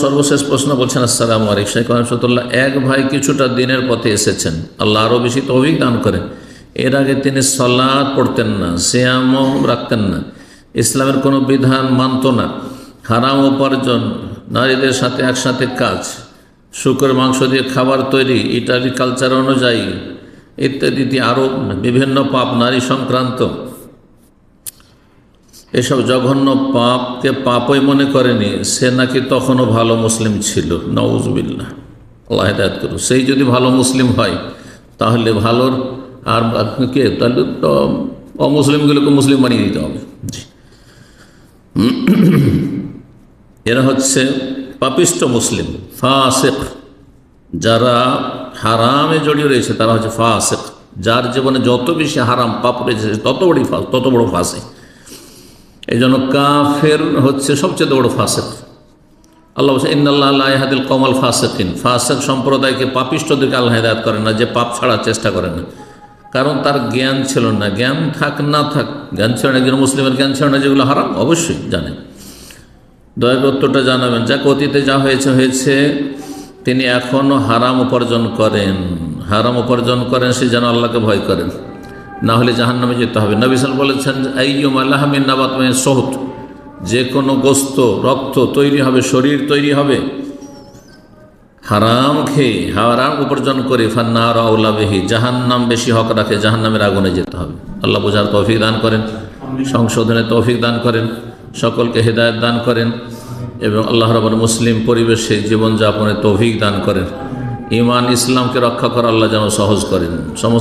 সর্বশেষ প্রশ্ন বলছেন, আসসালামু আলাইকুম শেখ রহমতুল্লাহ। এক ভাই কিছুটা দিনের পথে এসেছেন, আল্লাহ আরও বেশি তৌফিক দান করেন। এর আগে তিনি সালাত পড়তেন না, সিয়ামও রাখতেন না, ইসলামের কোনো বিধান মানত না, হারাম উপার্জন, নারীদের সাথে একসাথে কাজ, শুকর মাংস দিয়ে খাবার তৈরি, ইটালি কালচার অনুযায়ী ইত্যাদি আরও বিভিন্ন পাপ, নারী সংক্রান্ত এসব জঘন্য পাপকে পাপই মনে করেনি, সে নাকি তখনও ভালো মুসলিম ছিল। নাউজুবিল্লাহ, আল্লাহ হিদায়াত করুন। সেই যদি ভালো মুসলিম হয় তাহলে ভালোর আর কে, তাহলে তো অমুসলিমগুলোকে মুসলিম বানিয়ে দিতে হবে। এরা হচ্ছে পাপিষ্ট মুসলিম, ফাসিক। যারা হারামে জড়িয়ে রয়েছে তারা হচ্ছে ফাসিক। যার জীবনে যত বেশি হারাম পাপ রয়েছে তত বড় ফাসিক। এই জন্য কাফের হচ্ছে সবচেয়ে বড় ফাসিক। আল্লাহ বলছে, ইন্নাল্লাহ লা ইয়াহদিল কওমাল ফাসিকিন। ফাসিক সম্প্রদায়কে, পাপিষ্টদেরকে আল্লাহ হিদায়াত করেন না, যে পাপ ছাড়ার চেষ্টা করে না। কারণ তার জ্ঞান ছিল না। জ্ঞান থাক না থাক, জ্ঞান ছিল না, একজন মুসলিমের জ্ঞান ছিল না যেগুলো হারাম, অবশ্যই জানেন। দয়া করে উত্তরটা জানাবেন। যাক, অতীতে যা হয়েছে তিনি এখনও হারাম উপার্জন করেন। হারাম উপার্জন করেন সে যেন আল্লাহকে ভয় করেন, না হলে জাহান্নামে যেতে হবে। নবী সাল্লাল্লাহু আলাইহি ওয়াসাল্লাম বলেছেন, আইয়ুমা লাহমিন নাবাত মিন সুহত, যে কোনো গোস্ত, রক্ত তৈরি হবে, শরীর তৈরি হবে হারাম খেয়ে, হারাম উপার্জন করে, ফান্নার আউলা বিহি, জাহান্নাম বেশি হক রাখে, জাহান্নামের আগুনে যেতে হবে। আল্লাহ বোঝার তৌফিক দান করেন, সংশোধনের তৌফিক দান করেন, সকলকে হেদায়েত দান করেন এবং আল্লাহ রাব্বুল মুসলিম পরিবেশে জীবনযাপনের তৌফিক দান করেন। ঈমান ইসলামকে রক্ষা করা আল্লাহ যেন সহজ করেন। সমস্ত